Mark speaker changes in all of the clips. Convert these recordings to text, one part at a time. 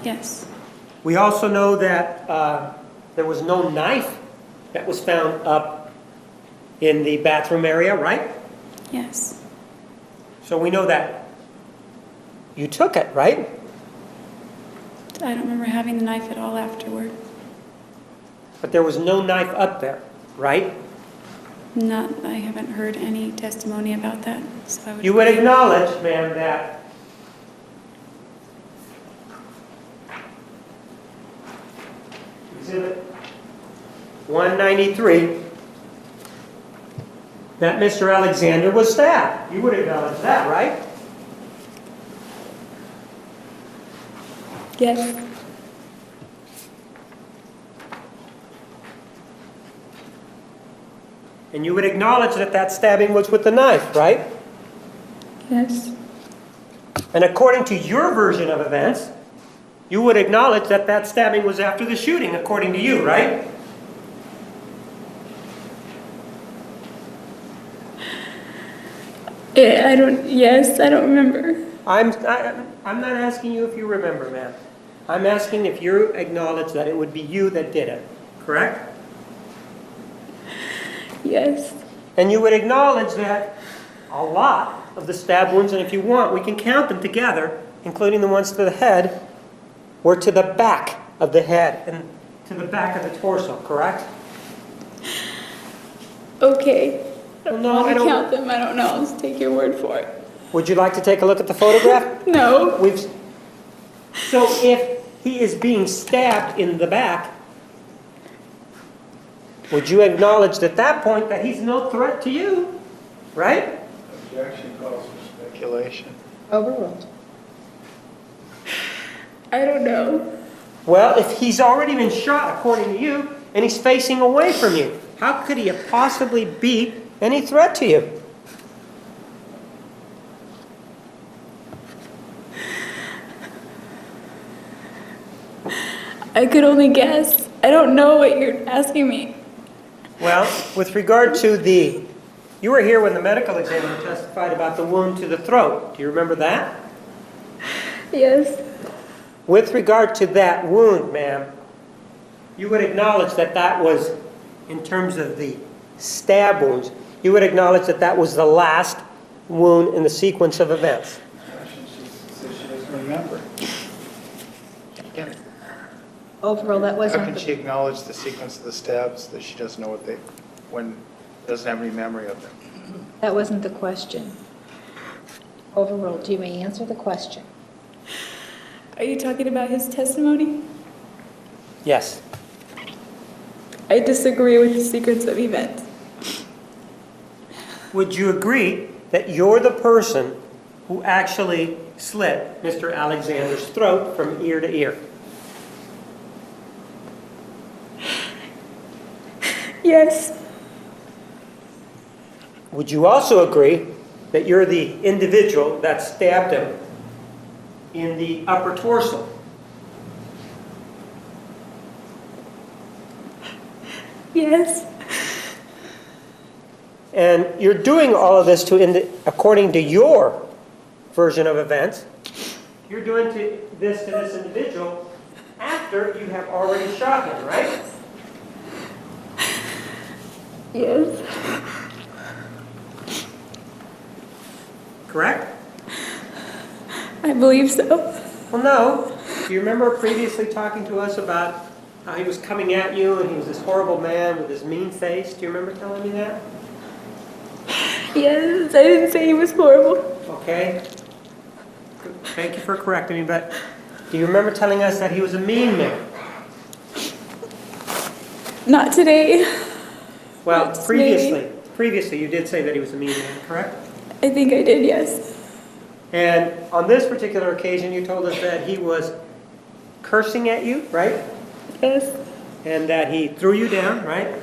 Speaker 1: Yes.
Speaker 2: We also know that there was no knife that was found up in the bathroom area, right?
Speaker 1: Yes.
Speaker 2: So we know that you took it, right?
Speaker 1: I don't remember having the knife at all afterward.
Speaker 2: But there was no knife up there, right?
Speaker 1: I haven't heard any testimony about that. So
Speaker 2: You would acknowledge, ma'am, that Exhibit 193, that Mr. Alexander was stabbed. You would acknowledge that, right?
Speaker 1: Yes.
Speaker 2: And you would acknowledge that that stabbing was with the knife, right?
Speaker 1: Yes.
Speaker 2: And according to your version of events, you would acknowledge that that stabbing was after the shooting, according to you, right?
Speaker 1: Yes, I don't remember.
Speaker 2: I'm not asking you if you remember, ma'am. I'm asking if you acknowledge that it would be you that did it, correct?
Speaker 1: Yes.
Speaker 2: And you would acknowledge that a lot of the stab wounds, and if you want, we can count them together, including the ones to the head, were to the back of the head and to the back of the torso, correct?
Speaker 1: Okay.
Speaker 2: Well, no, I
Speaker 1: I
Speaker 2: don't.
Speaker 1: count them. I don't know. I'll just take your word for it.
Speaker 2: Would you like to take a look at the photograph?
Speaker 1: No.
Speaker 2: So if he is being stabbed in the back, would you acknowledge at that point that he's no threat to you, right?
Speaker 3: Objection calls for speculation.
Speaker 4: Overruled.
Speaker 1: I don't know.
Speaker 2: Well, if he's already been shot, according to you, and he's facing away from you, how could he have possibly be any threat to you?
Speaker 1: I could only guess. I don't know what you're asking me.
Speaker 2: Well, with regard to you were here when the medical examiner testified about the wound to the throat. Do you remember that?
Speaker 1: Yes.
Speaker 2: With regard to that wound, ma'am, you would acknowledge that that was, in terms of the stab wounds, you would acknowledge that that was the last wound in the sequence of events.
Speaker 3: She says she doesn't remember.
Speaker 4: Overruled. That
Speaker 3: How
Speaker 4: wasn't
Speaker 3: can she acknowledge the sequence of the stabs that she doesn't know doesn't have any memory of them?
Speaker 4: that wasn't the question. Overruled. You may answer the question.
Speaker 1: Are you talking about his testimony?
Speaker 2: Yes.
Speaker 1: I disagree with the sequence of events.
Speaker 2: Would you agree that you're the person who actually slit Mr. Alexander's throat from ear to ear?
Speaker 1: Yes.
Speaker 2: Would you also agree that you're the individual that stabbed him in the upper torso?
Speaker 1: Yes.
Speaker 2: And you're doing all of this according to your version of events. You're doing this to this individual after you have already shot him, right?
Speaker 1: Yes.
Speaker 2: Correct?
Speaker 1: I believe so.
Speaker 2: Well, no. Do you remember previously talking to us about how he was coming at you and he was this horrible man with his mean face? Do you remember telling me that?
Speaker 1: Yes, I didn't say he was horrible.
Speaker 2: Okay. Thank you for correcting me, but do you remember telling us that he was a mean man?
Speaker 1: Not today.
Speaker 2: Well,
Speaker 1: Not
Speaker 2: previously you did say that he was a mean man, correct?
Speaker 1: I think I did, yes.
Speaker 2: And on this particular occasion, you told us that he was cursing at you, right?
Speaker 1: Yes.
Speaker 2: And that he threw you down, right?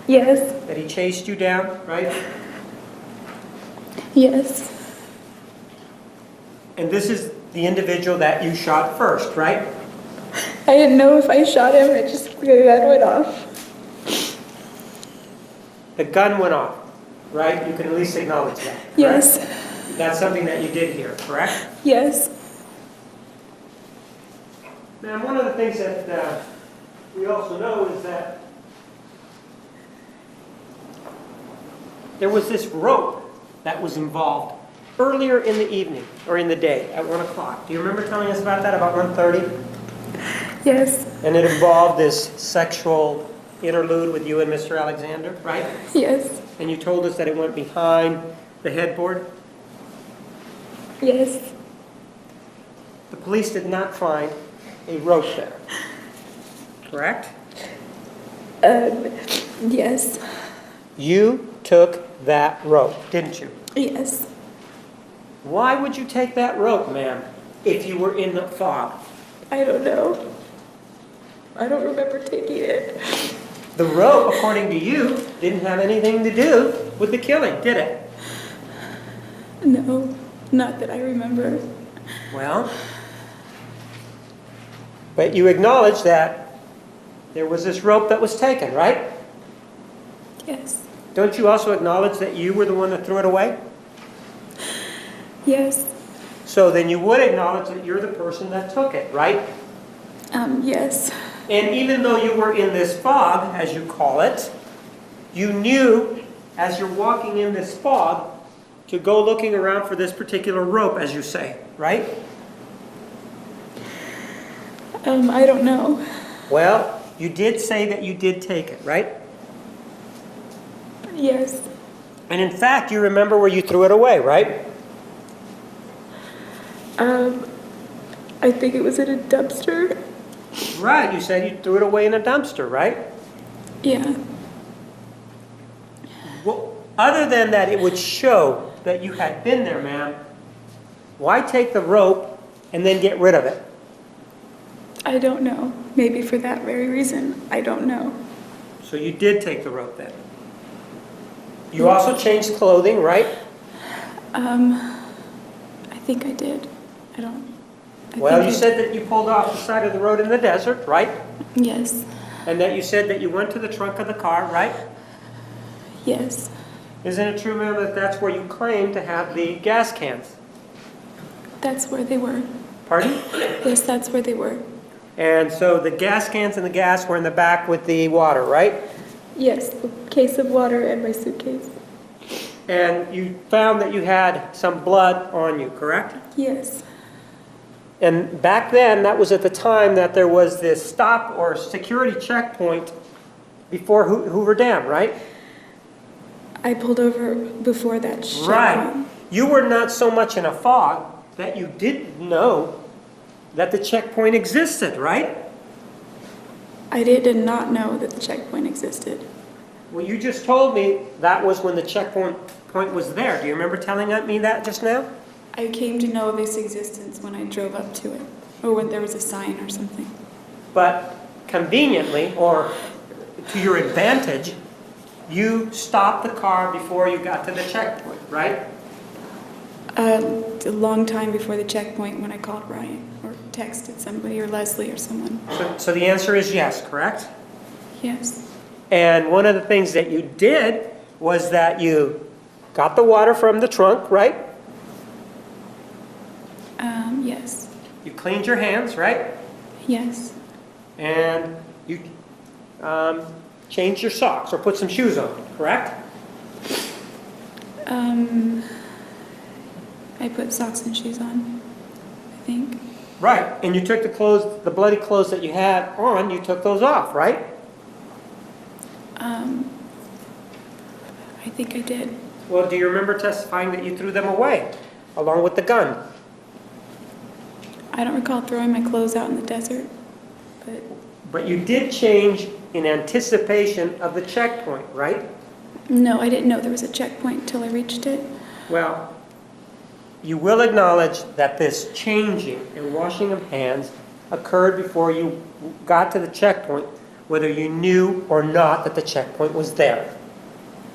Speaker 1: Yes.
Speaker 2: That he chased you down, right?
Speaker 1: Yes.
Speaker 2: And this is the individual that you shot first, right?
Speaker 1: I didn't know if I shot him. It just the gun went off.
Speaker 2: The gun went off, right? You can at least acknowledge that, correct?
Speaker 1: Yes.
Speaker 2: That's something that you did hear, correct?
Speaker 1: Yes.
Speaker 2: Ma'am, one of the things that we also know is that there was this rope that was involved earlier in the evening, or in the day, at 1 o'clock. Do you remember telling us about that, about 1:30?
Speaker 1: Yes,
Speaker 2: And it involved this sexual interlude with you and Mr. Alexander, right?
Speaker 1: yes,
Speaker 2: And you told us that it went behind the headboard.
Speaker 1: yes,
Speaker 2: The police did not find a rope there, correct?
Speaker 1: yes,
Speaker 2: You took that rope, didn't you?
Speaker 1: yes.
Speaker 2: Why would you take that rope, ma'am, if you were in the fog?
Speaker 1: I don't know. I don't remember taking it.
Speaker 2: The rope, according to you, didn't have anything to do with the killing, did it?
Speaker 1: No, not that I remember.
Speaker 2: Well, but you acknowledge that there was this rope that was taken, right?
Speaker 1: Yes,
Speaker 2: Don't you also acknowledge that you were the one that threw it away?
Speaker 1: yes,
Speaker 2: So then you would acknowledge that you're the person that took it, right?
Speaker 1: yes,
Speaker 2: And even though you were in this fog, as you call it, you knew as you're walking in this fog to go looking around for this particular rope, as you say, right?
Speaker 1: I don't know.
Speaker 2: Well, you did say that you did take it, right?
Speaker 1: Yes,
Speaker 2: And in fact, you remember where you threw it away, right?
Speaker 1: I think it was in a dumpster.
Speaker 2: Right, you said you threw it away in a dumpster, right?
Speaker 1: Yeah,
Speaker 2: Well, other than that it would show that you had been there, ma'am, why take the rope and then get rid of it?
Speaker 1: I don't know. Maybe for that very reason. I don't know.
Speaker 2: So you did take the rope then? You also changed clothing, right?
Speaker 1: I think I did. I don't. I
Speaker 2: Well,
Speaker 1: think
Speaker 2: you
Speaker 1: I
Speaker 2: said that you pulled off the side of the road in the desert, right?
Speaker 1: did. Yes,
Speaker 2: And that you said that you went to the trunk of the car, right?
Speaker 1: yes,
Speaker 2: Isn't it true, ma'am, that that's where you claim to have the gas cans?
Speaker 1: that's where they were.
Speaker 2: Pardon?
Speaker 1: Yes, that's where they were.
Speaker 2: And so the gas cans and the gas were in the back with the water, right?
Speaker 1: Yes, the case of water and my suitcase.
Speaker 2: And you found that you had some blood on you, correct?
Speaker 1: Yes,
Speaker 2: And back then, that was at the time that there was this stop or security checkpoint before Hoover Dam, right?
Speaker 1: I pulled over before that
Speaker 2: Right.
Speaker 1: checkpoint.
Speaker 2: You were not so much in a fog that you didn't know that the checkpoint existed, right?
Speaker 1: I did not know that the checkpoint existed.
Speaker 2: Well, you just told me that was when the checkpoint was there. Do you remember telling me that just now?
Speaker 1: I came to know of its existence when I drove up to it, or when there was a sign or something.
Speaker 2: But conveniently, or to your advantage, you stopped the car before you got to the checkpoint, right?
Speaker 1: A long time before the checkpoint when I called Ryan, or texted somebody, or Leslie, or someone.
Speaker 2: So the answer is yes, correct?
Speaker 1: Yes,
Speaker 2: And one of the things that you did was that you got the water from the trunk, right?
Speaker 1: yes,
Speaker 2: You cleaned your hands, right?
Speaker 1: yes,
Speaker 2: And you changed your socks or put some shoes on, correct?
Speaker 1: I put socks and shoes on, I think.
Speaker 2: Right. And you took the clothes, the bloody clothes that you had on, you took those off, right?
Speaker 1: I think I did.
Speaker 2: Well, do you remember testifying that you threw them away along with the gun?
Speaker 1: I don't recall throwing my clothes out in the desert, but
Speaker 2: But you did change in anticipation of the checkpoint, right?
Speaker 1: no, I didn't know there was a checkpoint until I reached it.
Speaker 2: Well, you will acknowledge that this changing and washing of hands occurred before you got to the checkpoint, whether you knew or not that the checkpoint was there.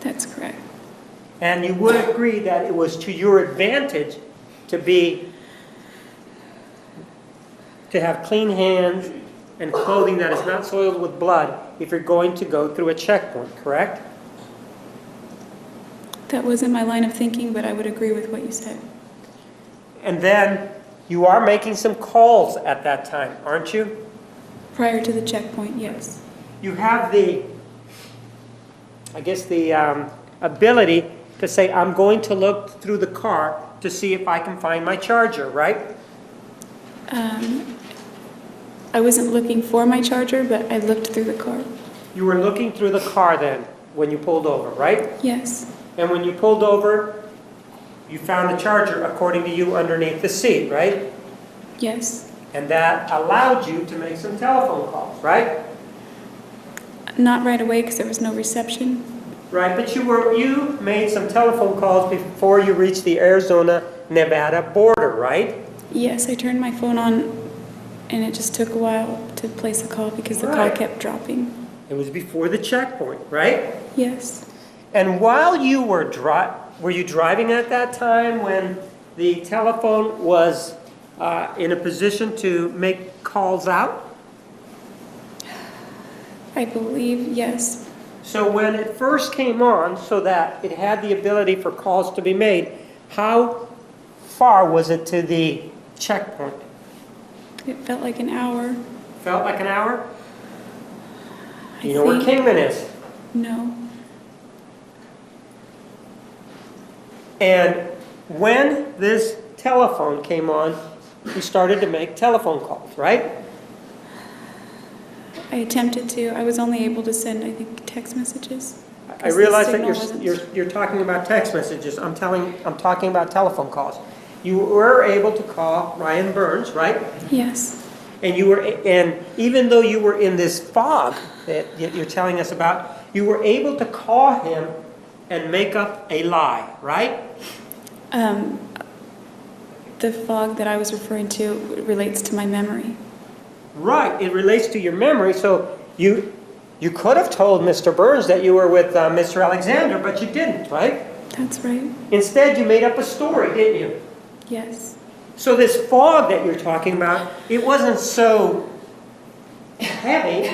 Speaker 1: That's correct.
Speaker 2: And you would agree that it was to your advantage to have clean hands and clothing that is not soiled with blood if you're going to go through a checkpoint, correct?
Speaker 1: That wasn't my line of thinking, but I would agree with what you said.
Speaker 2: And then You are making some calls at that time, aren't you?
Speaker 1: Prior to the checkpoint, yes.
Speaker 2: You have the, I guess, the ability to say, I'm going to look through the car to see if I can find my charger, right?
Speaker 1: I wasn't looking for my charger, but I looked through the car.
Speaker 2: You were looking through the car then, when you pulled over, right?
Speaker 1: Yes.
Speaker 2: And when you pulled over, you found the charger, according to you, underneath the seat, right?
Speaker 1: Yes.
Speaker 2: And that allowed you to make some telephone calls, right?
Speaker 1: Not right away because there was no reception.
Speaker 2: Right, but you made some telephone calls before you reached the Arizona-Nevada border, right?
Speaker 1: Yes, I turned my phone on and it just took a while to place a call because the call
Speaker 2: Right.
Speaker 1: kept dropping.
Speaker 2: It was before the checkpoint, right?
Speaker 1: Yes.
Speaker 2: And while you were you driving at that time when the telephone was in a position to make calls out?
Speaker 1: I believe, yes.
Speaker 2: So when it first came on, so that it had the ability for calls to be made, how far was it to the checkpoint?
Speaker 1: It felt like an hour.
Speaker 2: Felt like an hour?
Speaker 1: I
Speaker 2: You know where
Speaker 1: think.
Speaker 2: Kingman is.
Speaker 1: No.
Speaker 2: And when this telephone came on, you started to make telephone calls, right?
Speaker 1: I attempted to. I was only able to send, I think, text messages.
Speaker 2: I
Speaker 1: 'Cause the
Speaker 2: realize that
Speaker 1: signal wasn't-
Speaker 2: you're talking about text messages. I'm talking about telephone calls. You were able to call Ryan Burns, right?
Speaker 1: Yes.
Speaker 2: And even though you were in this fog that you're telling us about, you were able to call him and make up a lie, right?
Speaker 1: The fog that I was referring to relates to my memory.
Speaker 2: Right, it relates to your memory, so you could have told Mr. Burns that you were with Mr. Alexander, but you didn't, right?
Speaker 1: That's right.
Speaker 2: Instead, you made up a story, didn't you?
Speaker 1: Yes.
Speaker 2: So this fog that you're talking about, it wasn't so heavy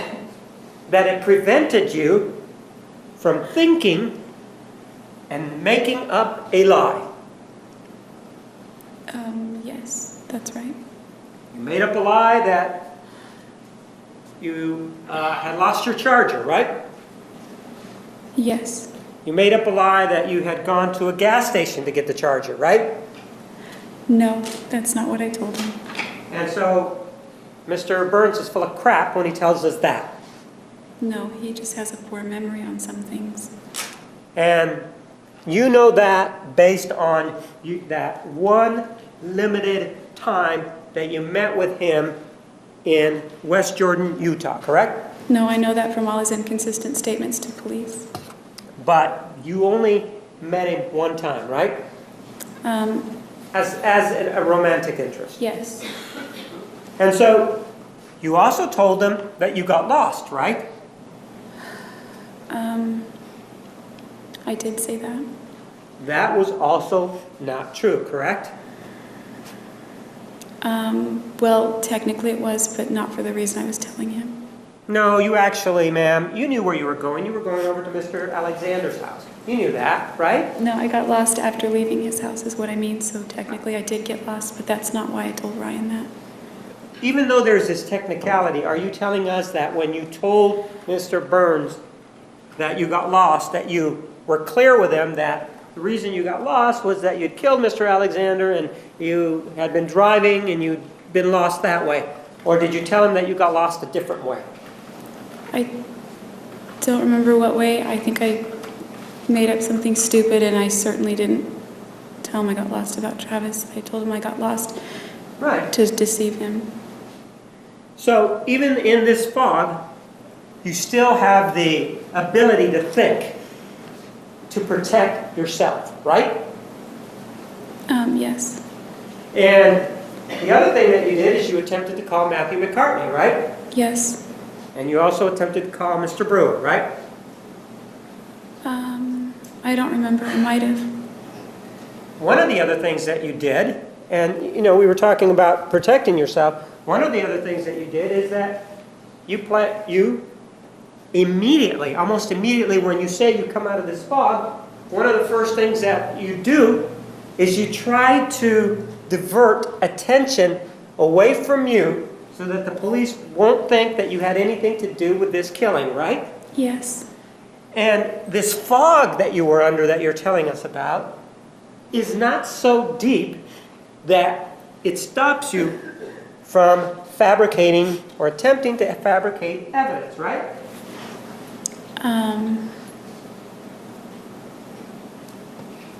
Speaker 2: that it prevented you from thinking and making up a lie.
Speaker 1: Yes, that's right.
Speaker 2: You made up a lie that you had lost your charger, right?
Speaker 1: Yes.
Speaker 2: You made up a lie that you had gone to a gas station to get the charger, right?
Speaker 1: No, that's not what I told him.
Speaker 2: And so Mr. Burns is full of crap when he tells us that.
Speaker 1: No, he just has a poor memory on some things.
Speaker 2: And you know that based on that one limited time that you met with him in West Jordan, Utah, correct?
Speaker 1: No, I know that from all his inconsistent statements to police.
Speaker 2: But you only met him one time, right? As a romantic interest.
Speaker 1: Yes.
Speaker 2: And so you also told him that you got lost, right?
Speaker 1: I did say that.
Speaker 2: That was also not true, correct?
Speaker 1: Well, technically it was, but not for the reason I was telling him.
Speaker 2: No, you actually, ma'am, you knew where you were going. You were going over to Mr. Alexander's house. You knew that, right?
Speaker 1: No, I got lost after leaving his house is what I mean, so technically I did get lost, but that's not why I told Ryan that.
Speaker 2: Even though there's this technicality, are you telling us that when you told Mr. Burns that you got lost, that you were clear with him that the reason you got lost was that you'd killed Mr. Alexander and you had been driving and you'd been lost that way? Or did you tell him that you got lost a different way?
Speaker 1: I don't remember what way. I think I made up something stupid, and I certainly didn't tell him I got lost about Travis. I told him I got lost
Speaker 2: Right.
Speaker 1: to deceive him.
Speaker 2: So even in this fog, you still have the ability to think, to protect yourself, right?
Speaker 1: Yes.
Speaker 2: And the other thing that you did is you attempted to call Matthew McCartney, right?
Speaker 1: Yes.
Speaker 2: And you also attempted to call Mr. Brewer, right?
Speaker 1: I don't remember. I might have.
Speaker 2: One of the other things that you did, and you know, we were talking about protecting yourself. One of the other things that you did is that you immediately, almost immediately when you say you come out of this fog, one of the first things that you do is you try to divert attention away from you so that the police won't think that you had anything to do with this killing, right?
Speaker 1: Yes.
Speaker 2: And this fog that you were under that you're telling us about is not so deep that it stops you from fabricating or attempting to fabricate evidence, right?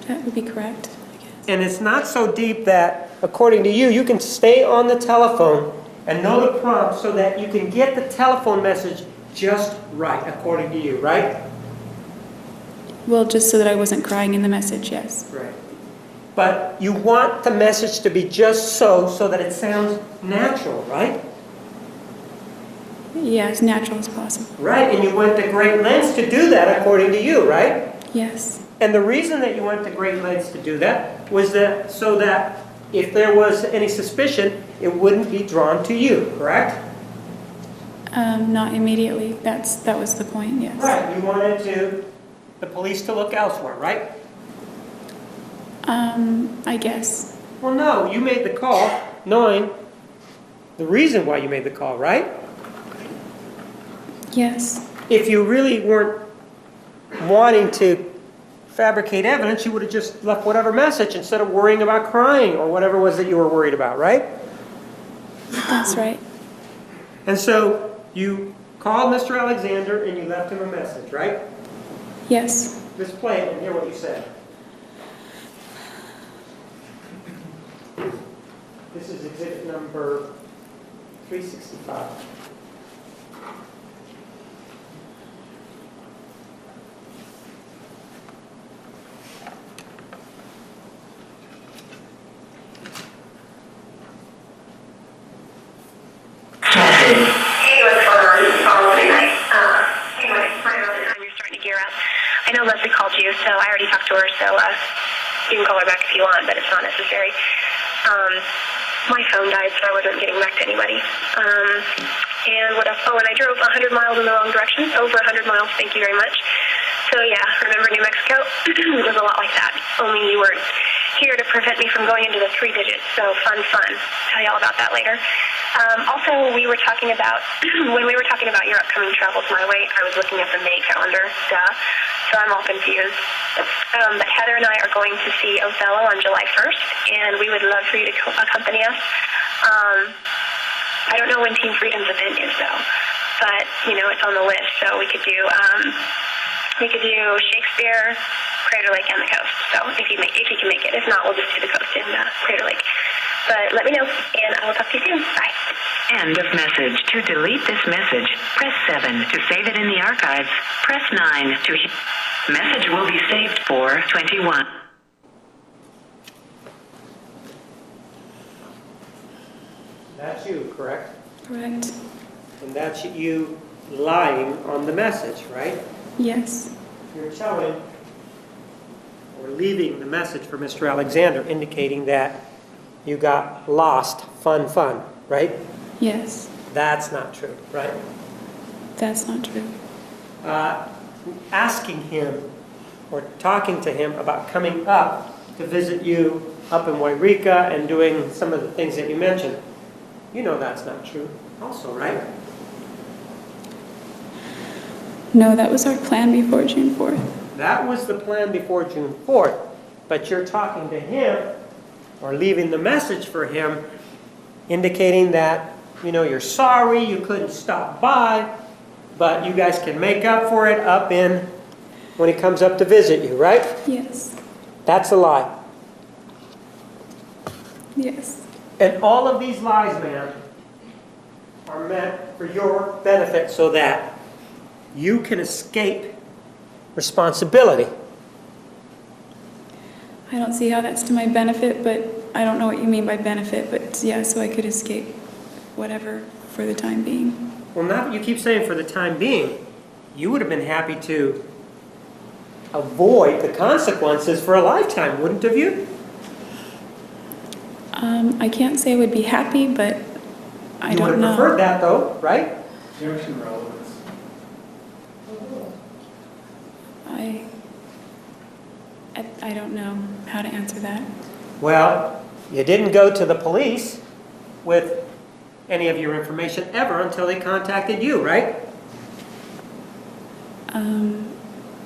Speaker 1: That would be correct, I guess.
Speaker 2: And it's not so deep that, according to you, you can stay on the telephone and know the prompt so that you can get the telephone message just right, according to you, right?
Speaker 1: Well, just so that I wasn't crying in the message, yes.
Speaker 2: Right. But you want the message to be just so that it sounds natural, right?
Speaker 1: Yeah, as natural as possible.
Speaker 2: Right, and you went to great lengths to do that, according to you, right?
Speaker 1: Yes.
Speaker 2: And the reason that you went to great lengths to do that was that so that if there was any suspicion, it wouldn't be drawn to you, correct?
Speaker 1: Not immediately. That was the point, yes.
Speaker 2: Right, you wanted the police to look elsewhere, right?
Speaker 1: I guess.
Speaker 2: Well, no, you made the call knowing the reason why you made the call, right?
Speaker 1: Yes.
Speaker 2: If you really weren't wanting to fabricate evidence, you would have just left whatever message instead of worrying about crying or whatever it was that you were worried about, right?
Speaker 1: That's right.
Speaker 2: And so you called Mr. Alexander and you left him a message, right?
Speaker 1: Yes.
Speaker 2: Let's play it and hear what you said. This is exhibit number 365.
Speaker 5: I know Leslie called you, so I already talked to her, so you can call her back if you want, but it's not necessary. My phone died, so I wasn't getting back to anybody. And what else? Oh, and I drove 100 miles in the wrong direction, over 100 miles, thank you very much. So yeah, remember New Mexico? It was a lot like that, only you weren't here to prevent me from going into the 3 digits, so fun. Tell you all about that later. Also, we were talking about, when we were talking about your upcoming travels my way, I was looking at the May calendar, so I'm all confused. But Heather and I are going to see Othello on July 1st, and we would love for you to accompany us. I don't know when Team Freedom's event is, though, but, it's on the list, so we could do Shakespeare, Crater Lake, and the coast. So if you can make it. If not, we'll just do the coast in Crater Lake. But let me know, and I will talk to you soon. Bye.
Speaker 6: End of message. To delete this message, press 7. To save it in the archives, press 9. Message will be saved for 21.
Speaker 2: That's you, correct?
Speaker 1: Correct.
Speaker 2: And that's you lying on the message, right?
Speaker 1: Yes.
Speaker 2: You're telling or leaving the message for Mr. Alexander indicating that you got lost, fun, right?
Speaker 1: Yes.
Speaker 2: That's not true, right?
Speaker 1: That's not true.
Speaker 2: Asking him or talking to him about coming up to visit you up in Wairika and doing some of the things that you mentioned, that's not true also, right?
Speaker 1: No, that was our plan before June 4th.
Speaker 2: That was the plan before June 4th, but you're talking to him or leaving the message for him indicating that, you're sorry you couldn't stop by, but you guys can make up for it when he comes up to visit you, right?
Speaker 1: Yes.
Speaker 2: That's a lie.
Speaker 1: Yes.
Speaker 2: And all of these lies, ma'am, are meant for your benefit so that you can escape responsibility.
Speaker 1: I don't see how that's to my benefit, but I don't know what you mean by benefit, but yeah, so I could escape whatever for the time being.
Speaker 2: Well, now that you keep saying for the time being, you would have been happy to avoid the consequences for a lifetime, wouldn't have you?
Speaker 1: I can't say I would be happy, but I
Speaker 2: You would
Speaker 1: don't
Speaker 2: have
Speaker 1: know.
Speaker 2: preferred that, though, right?
Speaker 3: Junction relevance.
Speaker 1: I don't know how to answer that.
Speaker 2: Well, You didn't go to the police with any of your information ever until they contacted you, right?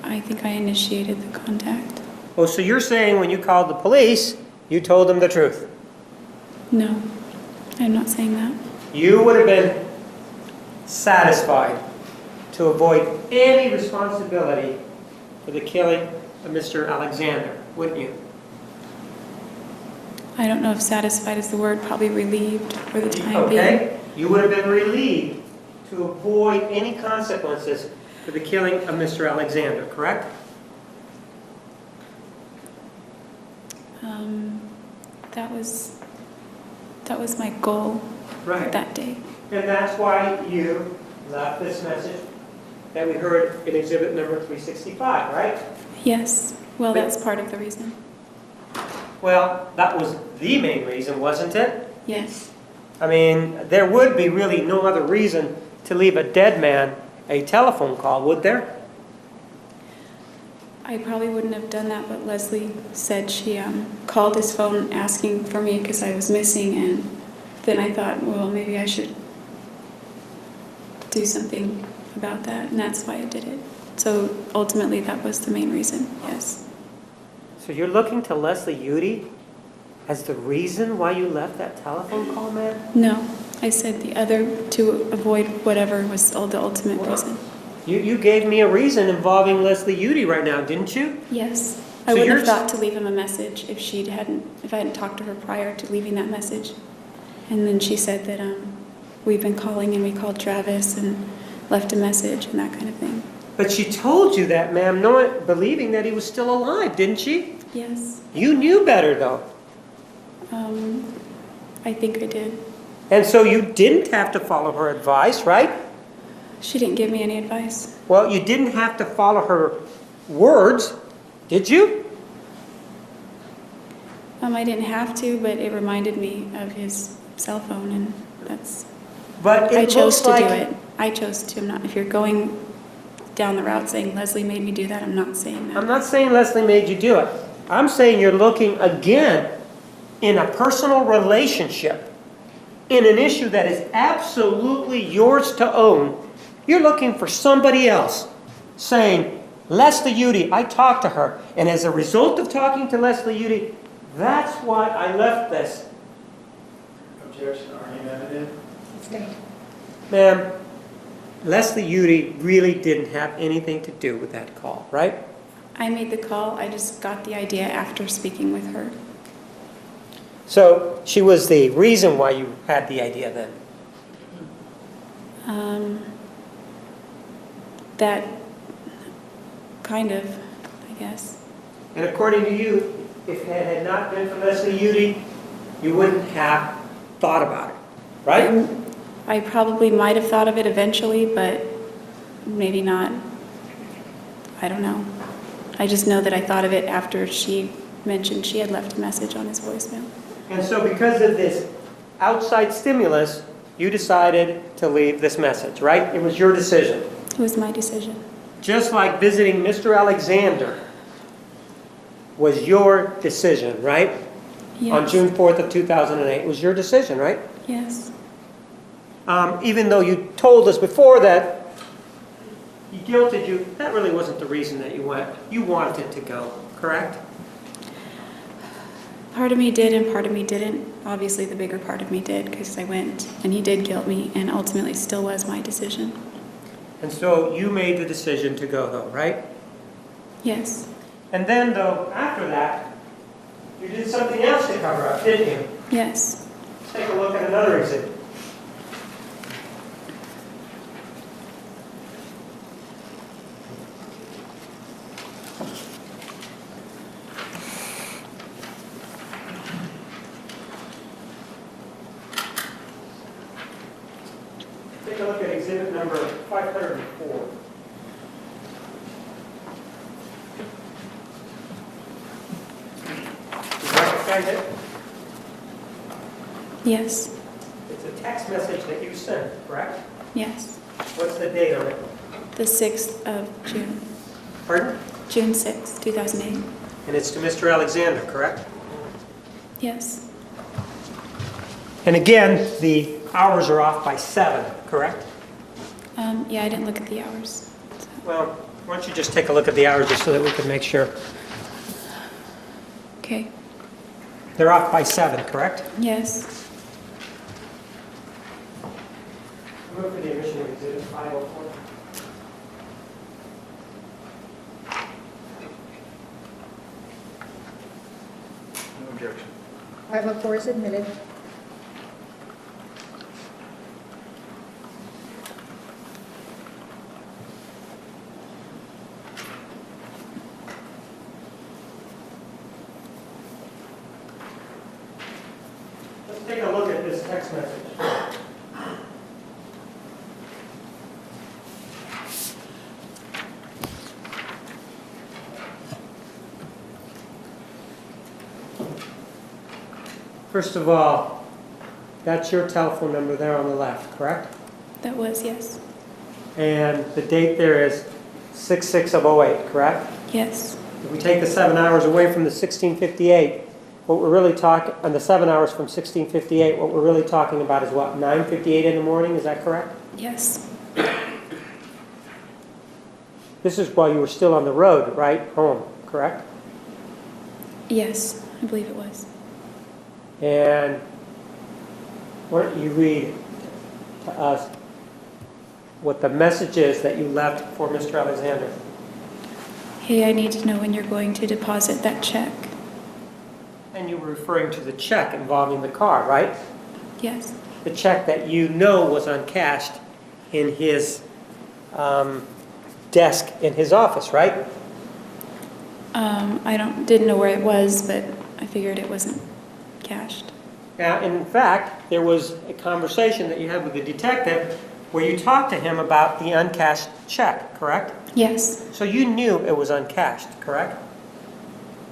Speaker 1: I think I initiated the contact.
Speaker 2: Oh, so you're saying when you called the police, you told them the truth?
Speaker 1: No, I'm not saying that.
Speaker 2: You would have been satisfied to avoid any responsibility for the killing of Mr. Alexander, wouldn't you?
Speaker 1: I don't know if satisfied is the word, probably relieved for the time being.
Speaker 2: Okay? You would have been relieved to avoid any consequences for the killing of Mr. Alexander, correct?
Speaker 1: That was my goal
Speaker 2: Right.
Speaker 1: that day.
Speaker 2: And that's why you left this message that we heard in exhibit number 365, right?
Speaker 1: Yes, well, that's part of the reason.
Speaker 2: Well, that was the main reason, wasn't it?
Speaker 1: Yes.
Speaker 2: I mean, there would be really no other reason to leave a dead man a telephone call, would there?
Speaker 1: I probably wouldn't have done that, but Leslie said she called his phone asking for me because I was missing, and then I thought, well, maybe I should do something about that, and that's why I did it. So ultimately, that was the main reason, yes.
Speaker 2: So you're looking to Leslie Jodi as the reason why you left that telephone call, man?
Speaker 1: No, I said the other, to avoid whatever was the ultimate reason.
Speaker 2: You gave me a reason involving Leslie Jodi right now, didn't you?
Speaker 1: Yes.
Speaker 2: So
Speaker 1: I wouldn't
Speaker 2: you're
Speaker 1: have thought to leave him a message if I hadn't talked to her prior to leaving that message. And then she said that we've been calling, and we called Travis and left a message and that kind of thing.
Speaker 2: But she told you that, ma'am, not believing that he was still alive, didn't she?
Speaker 1: Yes.
Speaker 2: You knew better, though.
Speaker 1: I think I did.
Speaker 2: And so you didn't have to follow her advice, right?
Speaker 1: She didn't give me any advice.
Speaker 2: Well, you didn't have to follow her words, did you?
Speaker 1: I didn't have to, but it reminded me of his cell phone, and that's...
Speaker 2: But it
Speaker 1: I chose
Speaker 2: looks
Speaker 1: to do
Speaker 2: like-
Speaker 1: it. I chose to. I'm not. If you're going down the route saying Leslie made me do that, I'm not saying that.
Speaker 2: I'm not saying Leslie made you do it. I'm saying you're looking again in a personal relationship, in an issue that is absolutely yours to own. You're looking for somebody else saying, Leslie Jodi, I talked to her, and as a result of talking to Leslie Jodi, that's why I left this.
Speaker 3: Objection argumentative.
Speaker 4: That's good.
Speaker 2: Ma'am, Leslie Jodi really didn't have anything to do with that call, right?
Speaker 1: I made the call. I just got the idea after speaking with her.
Speaker 2: So she was the reason why you had the idea then.
Speaker 1: That kind of, I guess.
Speaker 2: And according to you, if it had not been for Leslie Jodi, you wouldn't have thought about it, right?
Speaker 1: I probably might have thought of it eventually, but maybe not. I don't know. I just know that I thought of it after she mentioned she had left a message on his voicemail.
Speaker 2: And so because of this outside stimulus, you decided to leave this message, right? It was your decision.
Speaker 1: It was my decision.
Speaker 2: Just like visiting Mr. Alexander was your decision, right?
Speaker 1: Yes.
Speaker 2: On June 4th of 2008, it was your decision, right?
Speaker 1: Yes.
Speaker 2: Even though you told us before that he guilted you, that really wasn't the reason that you went. You wanted to go, correct?
Speaker 1: Part of me did and part of me didn't. Obviously, the bigger part of me did because I went and he did guilt me, and ultimately still was my decision.
Speaker 2: And so you made the decision to go, though, right?
Speaker 1: Yes.
Speaker 2: And then, though, after that, you did something else to cover up, didn't you?
Speaker 1: Yes.
Speaker 2: Let's take a look at another exhibit. Take a look at exhibit number 504. You recognize it?
Speaker 1: Yes.
Speaker 2: It's a text message that you sent, correct?
Speaker 1: Yes.
Speaker 2: What's the date on it?
Speaker 1: The 6th of June.
Speaker 2: Pardon?
Speaker 1: June 6th, 2008.
Speaker 2: And it's to Mr. Alexander, correct?
Speaker 1: Yes.
Speaker 2: And again, the hours are off by 7, correct?
Speaker 1: Yeah, I didn't look at the hours. So.
Speaker 2: Well, why don't you just take a look at the hours just so that we can make sure.
Speaker 1: Okay,
Speaker 2: They're off by 7, correct?
Speaker 1: yes.
Speaker 2: Move for the admission of exhibit 504.
Speaker 3: No objection.
Speaker 4: 504 is admitted.
Speaker 2: Let's take a look at this text message. First of all, that's your telephone number there on the left, correct?
Speaker 1: That was, yes.
Speaker 2: And the date there is 6/6 of '08, correct?
Speaker 1: Yes.
Speaker 2: If we take the 7 hours away from the 1658, what we're really talking, and the 7 hours from 1658, what we're really talking about is what, 9:58 in the morning, is that correct?
Speaker 1: Yes.
Speaker 2: This is while you were still on the road, right, home, correct?
Speaker 1: Yes, I believe it was.
Speaker 2: And why don't you read to us what the message is that you left for Mr. Alexander?
Speaker 1: Hey, I need to know when you're going to deposit that check.
Speaker 2: And you were referring to the check involving the car, right?
Speaker 1: Yes.
Speaker 2: The check that you know was uncashed in his desk in his office, right?
Speaker 1: I didn't know where it was, but I figured it wasn't cashed.
Speaker 2: Now, in fact, there was a conversation that you had with the detective where you talked to him about the uncashed check, correct?
Speaker 1: Yes.
Speaker 2: So you knew it was uncashed, correct?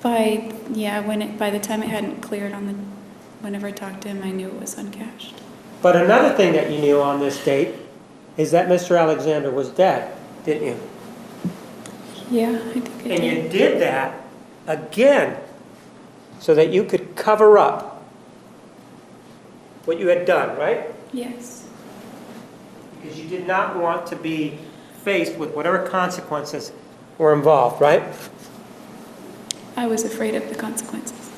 Speaker 1: By the time it hadn't cleared whenever I talked to him, I knew it was uncashed.
Speaker 2: But another thing that you knew on this date is that Mr. Alexander was dead, didn't you?
Speaker 1: Yeah, I think I
Speaker 2: And
Speaker 1: did.
Speaker 2: you did that again so that you could cover up what you had done, right?
Speaker 1: Yes.
Speaker 2: Because you did not want to be faced with whatever consequences were involved, right?
Speaker 1: I was afraid of the consequences.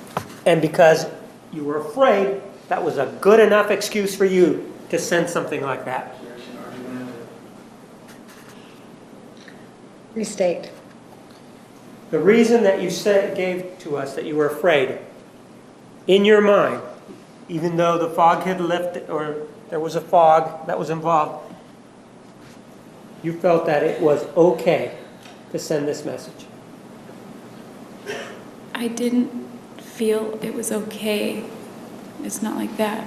Speaker 2: And because you were afraid, that was a good enough excuse for you to send something like that.
Speaker 4: Restate.
Speaker 2: The reason that you gave to us that you were afraid, in your mind, even though the fog had lifted, or there was a fog that was involved, you felt that it was okay to send this message.
Speaker 1: I didn't feel it was okay. It's not like that.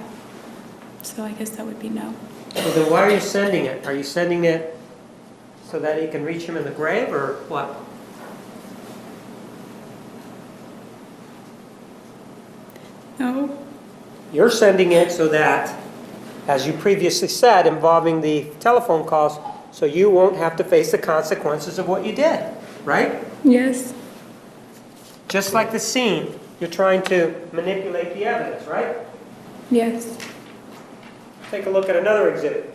Speaker 1: So I guess that would be no.
Speaker 2: So then why are you sending it? Are you sending it so that you can reach him in the grave, or what?
Speaker 1: No.
Speaker 2: You're sending it so that, as you previously said, involving the telephone calls, so you won't have to face the consequences of what you did, right?
Speaker 1: Yes.
Speaker 2: Just like the scene, you're trying to manipulate the evidence, right?
Speaker 1: Yes.
Speaker 2: Take a look at another exhibit.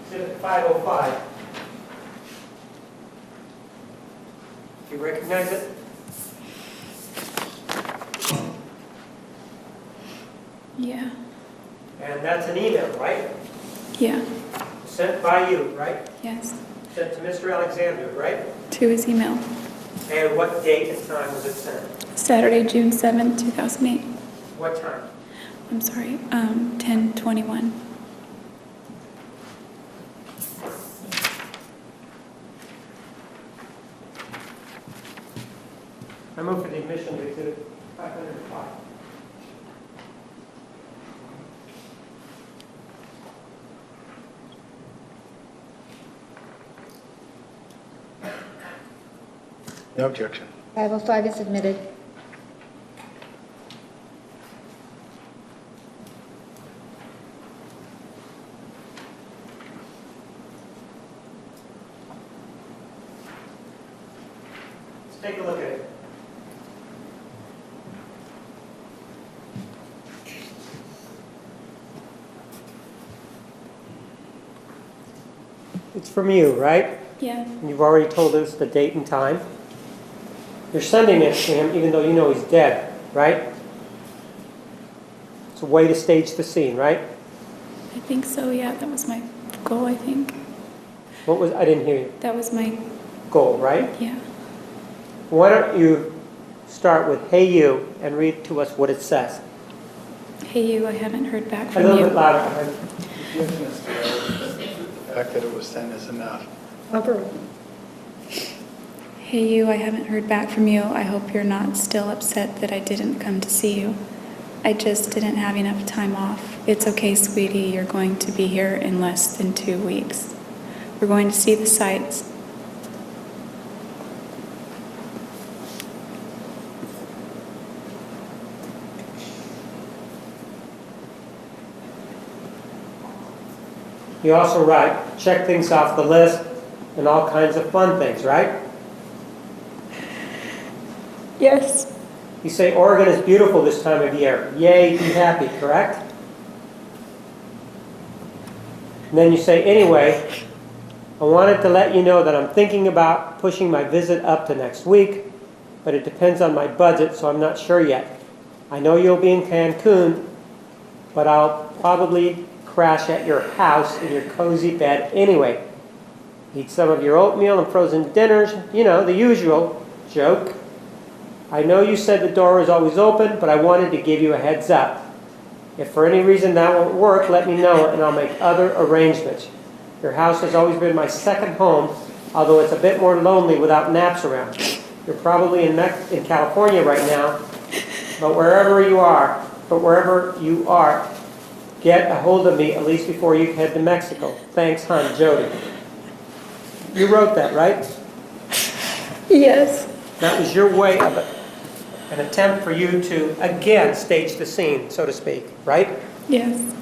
Speaker 2: Exhibit 505. Do you recognize it?
Speaker 1: Yeah.
Speaker 2: And that's an email, right?
Speaker 1: Yeah.
Speaker 2: Sent by you, right?
Speaker 1: Yes.
Speaker 2: Sent to Mr. Alexander, right?
Speaker 1: To his email.
Speaker 2: And what date and time was it sent?
Speaker 1: Saturday, June 7th, 2008.
Speaker 2: What time?
Speaker 1: I'm sorry, 10:21.
Speaker 2: I move for the admission of exhibit 505.
Speaker 3: No objection.
Speaker 4: 505 is admitted.
Speaker 2: take a look at it. It's from you, right?
Speaker 1: Yeah.
Speaker 2: And you've already told us the date and time. You're sending it to him even though you know he's dead, right? It's a way to stage the scene, right?
Speaker 1: I think so, yeah. That was my goal, I think.
Speaker 2: I didn't hear you.
Speaker 1: That was my,
Speaker 2: Goal, right?
Speaker 1: yeah.
Speaker 2: Why don't you start with, hey you, and read to us what it says.
Speaker 1: Hey, you, I haven't heard back
Speaker 2: A
Speaker 1: from
Speaker 2: little
Speaker 1: you.
Speaker 2: bit louder.
Speaker 3: Forgiveness, the fact that it was sent is enough.
Speaker 4: Overruled.
Speaker 1: Hey, you, I haven't heard back from you. I hope you're not still upset that I didn't come to see you. I just didn't have enough time off. It's okay, sweetie. You're going to be here in less than 2 weeks. We're going to see the sights.
Speaker 2: You also write, check things off the list and all kinds of fun things, right?
Speaker 1: Yes.
Speaker 2: You say Oregon is beautiful this time of year. Yay, be happy, correct? And then you say, anyway, I wanted to let you know that I'm thinking about pushing my visit up to next week, but it depends on my budget, so I'm not sure yet. I know you'll be in Cancun, but I'll probably crash at your house in your cozy bed anyway. Eat some of your oatmeal and frozen dinners, you know, the usual joke. I know you said the door was always open, but I wanted to give you a heads up. If for any reason that won't work, let me know and I'll make other arrangements. Your house has always been my second home, although it's a bit more lonely without naps around. You're probably in California right now, but wherever you are, get a hold of me at least before you head to Mexico. Thanks, hon, Jodi. You wrote that, right?
Speaker 1: Yes.
Speaker 2: That was your way of an attempt for you to, again, stage the scene, so to speak, right?
Speaker 1: Yes.